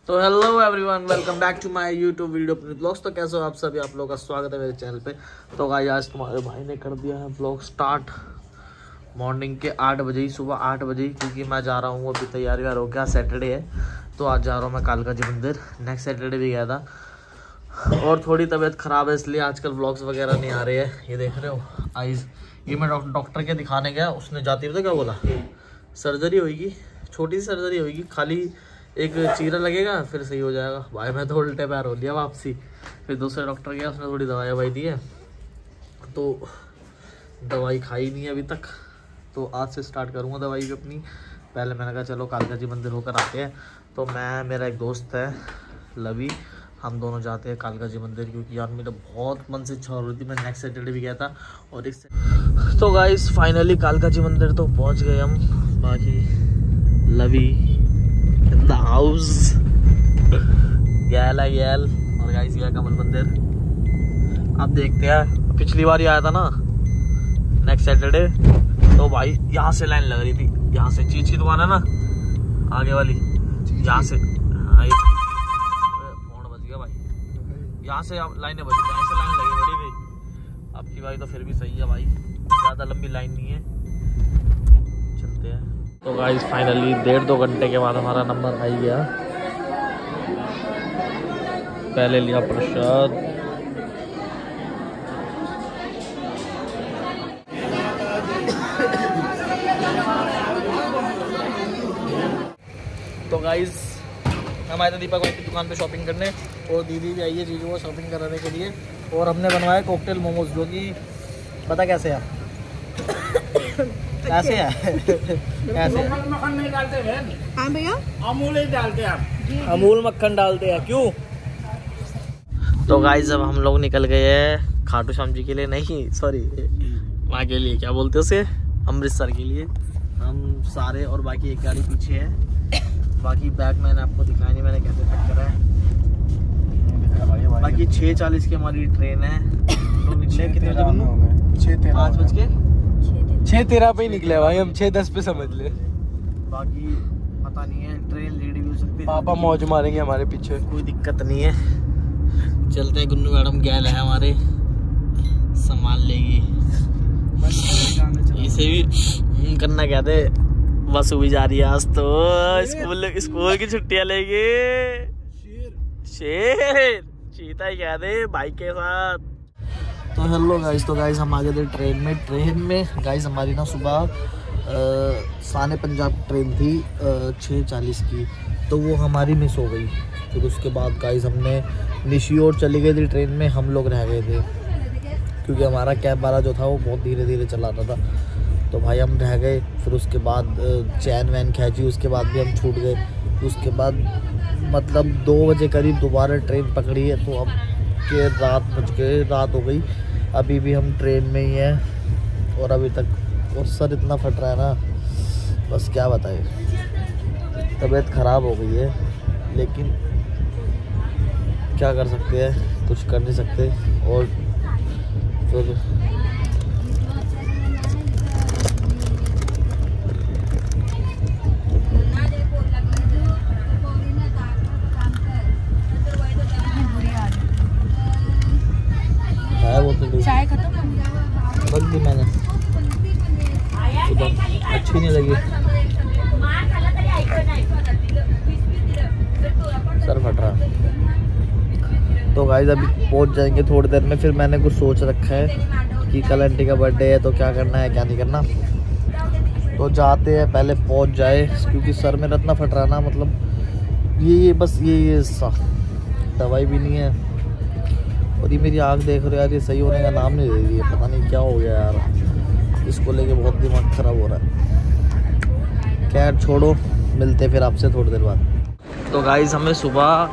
तो hello everyone, welcome back to my YouTube video अपने blogs. तो कैसे हो आप सभी, आप लोगों का स्वागत है मेरे चैनल पे। तो गाइस आज तुम्हारे भाई ने कर दिया है ब्लॉग स्टार्ट मॉर्निंग के 8 बजे ही, सुबह 8 बजे ही, क्योंकि मैं जा रहा हूँ अभी तैयारी हो गया। सैटरडे है तो आज जा रहा हूँ मैं कालका जी मंदिर। नेक्स्ट सैटरडे भी गया था और थोड़ी तबीयत ख़राब है इसलिए आजकल व्लॉग्स वगैरह नहीं आ रहे हैं। ये देख रहे हो आइज़, ये मैं डॉक्टर के दिखाने गया। उसने जाती हुई क्या बोला, सर्जरी होगी, छोटी सी सर्जरी होगी, खाली एक चीरा लगेगा फिर सही हो जाएगा। भाई मैं तो उल्टे पैर हो लिया वापसी। फिर दूसरे डॉक्टर गया, उसने थोड़ी दवाई ववाई दी है, तो दवाई खाई नहीं है अभी तक। तो आज से स्टार्ट करूँगा दवाई भी अपनी। पहले मैंने कहा चलो कालका जी मंदिर होकर आते हैं। तो मैं, मेरा एक दोस्त है लवी, हम दोनों जाते हैं कालका जी मंदिर, क्योंकि यार मेरा बहुत मन से इच्छा हो रही थी। मैं नेक्स्ट सैटरडे भी गया था और तो गाइस फाइनली कालका जी मंदिर तो पहुंच गए हम। बाकी लवी इन द हाउस, गैल है गैल। और गाइस ये कमल मंदिर अब देखते हैं। पिछली बार ही आया था ना नेक्स्ट सैटरडे, तो भाई यहाँ से लाइन लग रही थी, यहाँ से चीज की दुकान है ना आगे वाली, यहाँ से यहाँ से लाइनें बची, यहाँ से लाइन लगी बड़ी भाई। अब की भाई तो फिर भी सही है भाई, ज़्यादा लंबी लाइन नहीं है। चलते हैं। तो गाइस फाइनली 1.5-2 घंटे के बाद हमारा नंबर आ गया। पहले लिया प्रसाद, तो गाइस हम आए थे दीपक भाई की दुकान पे शॉपिंग करने, और दीदी भी आई है जीजू को शॉपिंग कराने के लिए। और हमने बनवाया कॉकटेल मोमोज, जो कि पता कैसे है कैसे है कैसे मक्खन नहीं डालते हैं? हाँ भैया, अमूल ही डालते हैं आप। अमूल मक्खन डालते हैं क्यों? तो गाइस अब हम लोग निकल गए हैं खाटू श्याम जी के लिए, नहीं सॉरी वहाँ के लिए, क्या बोलते हैं उसे, अमृतसर के लिए। हम सारे और बाकी एक गाड़ी पीछे है। बाकी बैग मैंने आपको दिखाया नहीं, मैंने कैसे पैक करा है। बाकी 6:40 की हमारी ट्रेन है। तो निकले कितने बजे? 5 बज के 6:13 पे ही निकले भाई हम, 6:10 पे समझ ले। बाकी पता नहीं है, ट्रेन लेट भी हो सकती है। पापा मौज मारेंगे हमारे पीछे, कोई दिक्कत नहीं है। चलते हैं, गुन्नू मैडम गैल है हमारे, संभाल लेगी। इसे भी करना क्या थे, बस भी जा रही है आज तो। स्कूल की छुट्टियां लेंगे। शेर चीता ही कह दे बाइक के साथ। तो हेलो गाइस, तो गाइस हम आ गए थे ट्रेन में गाइस हमारी ना सुबह साने पंजाब ट्रेन थी 6:40 की, तो वो हमारी मिस हो गई। फिर उसके बाद गाइस हमने निशी और चली गई थी ट्रेन में, हम लोग रह गए थे क्योंकि हमारा कैब वाला जो था वो बहुत धीरे धीरे चलाता था। तो भाई हम रह गए। फिर उसके बाद चैन वैन खींची, उसके बाद भी हम छूट गए। उसके बाद मतलब 2 बजे करीब दोबारा ट्रेन पकड़ी है। तो अब के रात हो गई, अभी भी हम ट्रेन में ही हैं और अभी तक, और सर इतना फट रहा है ना, बस क्या बताए, तबीयत ख़राब हो गई है। लेकिन क्या कर सकते हैं, कुछ कर नहीं सकते। और फिर चाय खत्म बंद दी मैंने, अच्छी नहीं लगी, सर फट रहा। तो गाइस अभी पहुंच जाएंगे थोड़ी देर में। फिर मैंने कुछ सोच रखा है कि कल आंटी का बर्थडे है, तो क्या करना है क्या नहीं करना। तो जाते हैं, पहले पहुंच जाए, क्योंकि सर मेरा इतना फट रहा ना, मतलब ये बस ये दवाई भी नहीं है। और ये मेरी आँख देख रहे हो यार, ये सही होने का नाम नहीं दे रही है, पता नहीं क्या हो गया यार, इसको लेके बहुत दिमाग ख़राब हो रहा है। खैर छोड़ो, मिलते फिर आपसे थोड़ी देर बाद। तो गाइस हमें सुबह,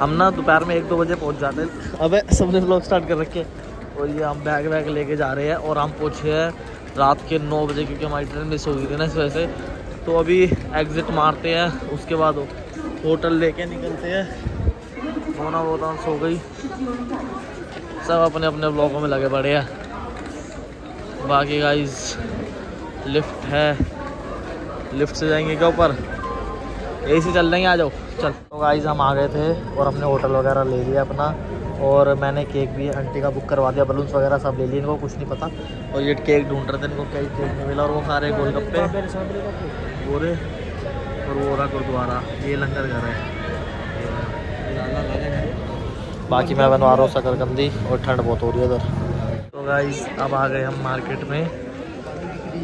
हम ना दोपहर में 1-2 बजे पहुंच जाते हैं। अबे सबने व्लॉग स्टार्ट कर रखे, और ये हम बैग वैग लेके जा रहे हैं। और हम पहुँचे हैं रात के 9 बजे, क्योंकि हमारी ट्रेन मिस हो गई थी ना इस वजह से। तो अभी एग्ज़िट मारते हैं, उसके बाद होटल लेके निकलते हैं। सोना बहुत सो गई, सब अपने अपने ब्लॉगों में लगे पड़े हैं। बाकी गाइस लिफ्ट है, लिफ्ट से जाएंगे क्या ऊपर, AC चल रही है, आ जाओ चल। तो गाइस हम आ गए थे और हमने होटल वगैरह ले लिया अपना, और मैंने केक भी आंटी का बुक करवा दिया, बलून्स वगैरह सब ले लिए, इनको कुछ नहीं पता। और ये केक ढूंढ रहे थे, इनको केक नहीं मिला, और वो खा रहे गोलगप्पे बोरे, और वो रहा गुरुद्वारा, ये लंगर घर है। बाकी मैं बनवा रहा हूँ शकरकंदी, और ठंड बहुत हो रही है उधर। तो गाइस अब आ गए हम मार्केट में।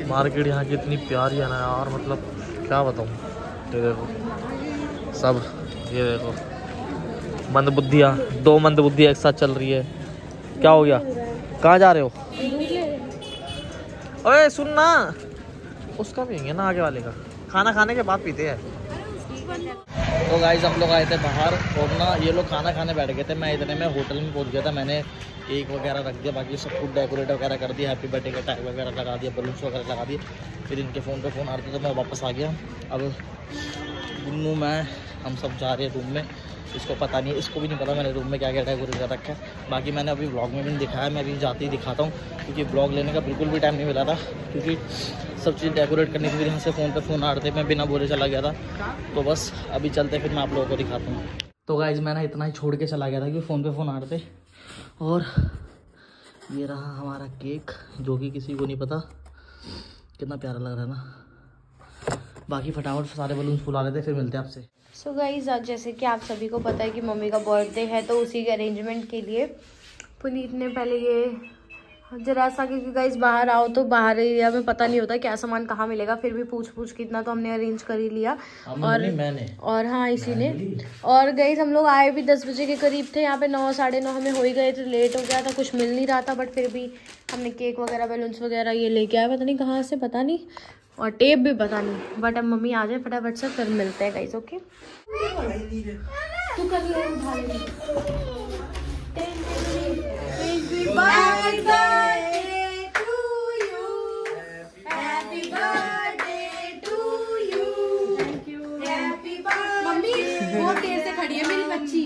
मार्केट यहाँ की इतनी प्यारी है ना यार, मतलब क्या बताऊँ। ये देखो सब, ये देखो मंदबुद्धियाँ, 2 मंदबुद्धियाँ एक साथ चल रही है। क्या हो गया, कहाँ जा रहे हो? ओए सुन ना, उसका भी है ना आगे वाले का, खाना खाने के बाद पीते हैं। तो गाइस हम लोग आए थे बाहर, और ना ये लोग खाना खाने बैठ गए थे। मैं इतने में होटल में पहुंच गया था, मैंने केक वगैरह रख दिया, बाकी सब कुछ डेकोरेट वगैरह कर दिया, हैप्पी बर्थडे का टैग वगैरह लगा दिया, बलून्स वगैरह लगा दिए। फिर इनके फ़ोन पे फ़ोन आ रहे थे तो मैं वापस आ गया। अब गुन्नू मैं हम सब जा रहे हैं रूम में, इसको पता नहीं है, इसको भी नहीं पता मैंने रूम में क्या क्या डेकोरेट कर रखा है। बाकी मैंने अभी व्लॉग में भी नहीं दिखाया, मैं अभी जाते ही दिखाता हूँ, क्योंकि व्लॉग लेने का बिल्कुल भी टाइम नहीं मिला था, क्योंकि सब चीज़ डेकोरेट करने के लिए यहाँ से फ़ोन पे फ़ोन आ रहे थे, मैं बिना बोले चला गया था। तो बस अभी चलते, फिर मैं आप लोगों को दिखाता हूँ। तो गाइज़ मैं ना इतना ही छोड़ के चला गया था, क्योंकि फ़ोन पे फ़ोन आ रहे थे। और ये रहा हमारा केक, जो कि किसी को नहीं पता, कितना प्यारा लग रहा है ना। बाकी फटाफट सारे बलून फुला लेते, फिर मिलते हैं आपसे। सो गाइज जैसे कि आप सभी को पता है कि मम्मी का बर्थडे है, तो उसी के अरेंजमेंट के लिए पुनीत ने पहले ये जरा सा, क्योंकि गाइज बाहर आओ तो बाहर एरिया में पता नहीं होता क्या सामान कहाँ मिलेगा, फिर भी पूछ के इतना तो हमने अरेंज कर ही लिया। और हाँ इसी ने। और गाइज हम लोग आए भी 10 बजे के करीब थे यहाँ पे, 9 साढ़े 9 हमें हो ही गए थे, लेट हो गया था, कुछ मिल नहीं रहा था, बट फिर भी हमने केक वगैरह बैलून्स वगैरह ये लेके आए, पता नहीं कहाँ से, पता नहीं, और टेप भी पता नहीं, बट अब मम्मी आ जाए फटाफट से, फिर मिलते हैं गाइस। ओके तू कर ले, उठा ले। मम्मी बहुत देर से खड़ी है मेरी बच्ची।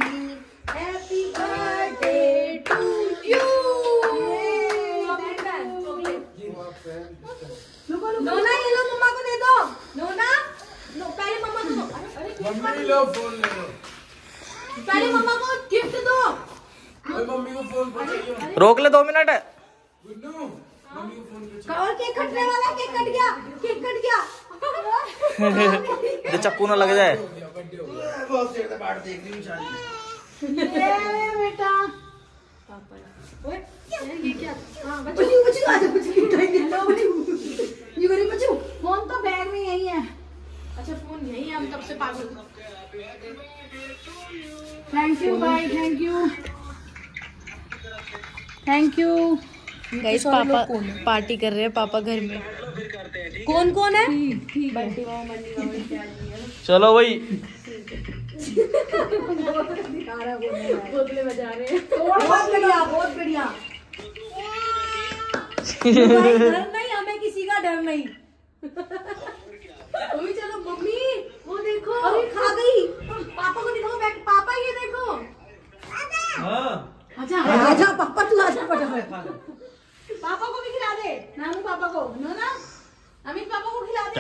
Happy birthday to you. नोना ये लो, मम्मा को दे दो। नोना नो, पहले मम्मा को दो। मम्मी लो फोन ले लो, पहले मम्मा को गिफ्ट दो। मम्मी को फोन पकड़ियो, रोक ले 2 मिनट। गुन्नू मम्मी को फोन और केक कटने वाला, केक कट गया, केक कट गया। जो चक्कू ना लग जाए। बहुत देर से बाहर देख रही हूं शादी। बेटा ओए ये क्या? हां बच्चू आ जा, बच्चू ये गरीब बच्चू, फोन तो बैग में यही है। अच्छा फोन यही है, हम तब से पागल। थैंक यू भाई, थैंक यू गाइस। पापा पार्टी कर रहे हैं, पापा घर में। कौन कौन है? बंटी मामा, चलो भाई। बोतले बजा रहे हैं। बहुत बढ़िया। डर नहीं, हमें किसी का डर नहीं। मम्मी चलो, मम्मी वो देखो, अरे खा गई। पापा को दिखाओ, पापा ये देखो। आजा पापा, तू आजा फटाफट। पापा को भी खिला दे, नानू पापा को, ना अमित पापा को खिला दे।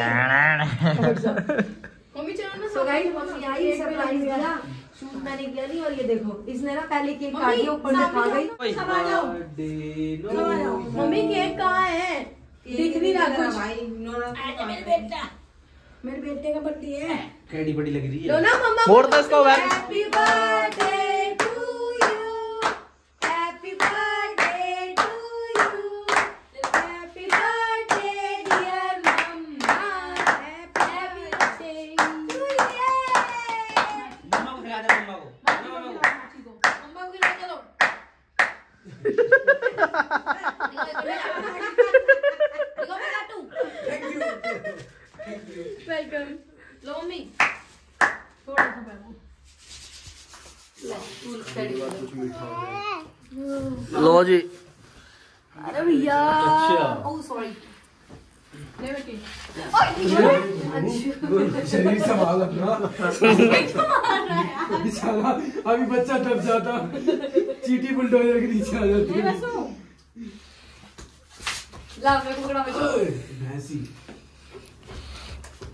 मम्मी चलो ना। सो गाइस यही सरप्राइज दिया, शूट मैंने किया नहीं। और ये देखो, इसने ना पहले केक काट दिया, ऊपर से खा गई। सब आ जाओ, मम्मी केक कहाँ है? दिख नहीं रहा कुछ। मेरे बेटे का बर्थडे है। कैडी बड़ी लग रही है। लो ना मम्मा मोड़ दो इसको। Happy birthday to you, happy birthday to you, happy birthday dear mamma, happy birthday to you. मम्मा को खिला दे, मम्मा को खिला चलो। वेलकम। लो मम्मी थोड़ा सा बैठो। लो जी। अरे भैया, ओह सॉरी। ले बेटी। शरीर संभाल अपना। अभी बच्चा दब जाता, चीटी बुलडोजर के नीचे आ जाती है। ला मैं पकड़ा बच्चों। भैंसी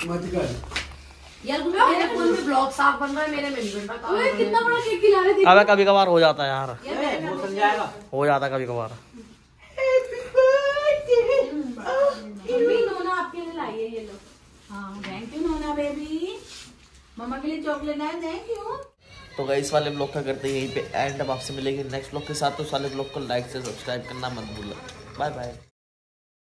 मत कर। यार मेरे फोन में ब्लॉग साफ बन रहा है, मेरे में नहीं बन रहा। ओए कितना बड़ा केक खिला रहे थे। अबे कभी कभार हो जाता है यार, वो चल जाएगा। हो जाता है कभी कभार। मम्मी नोना आपके लिए लाई है ये लो। हाँ थैंक यू नोना बेबी, मम्मा के लिए चॉकलेट है, थैंक यू। तो गाइस वाले ब्लॉग का करते हैं यहीं पे एंड। अब आपसे मिलेंगे नेक्स्ट ब्लॉग के साथ। तो साले ब्लॉग को लाइक से सब्सक्राइब करना मत भूलो। Bye bye.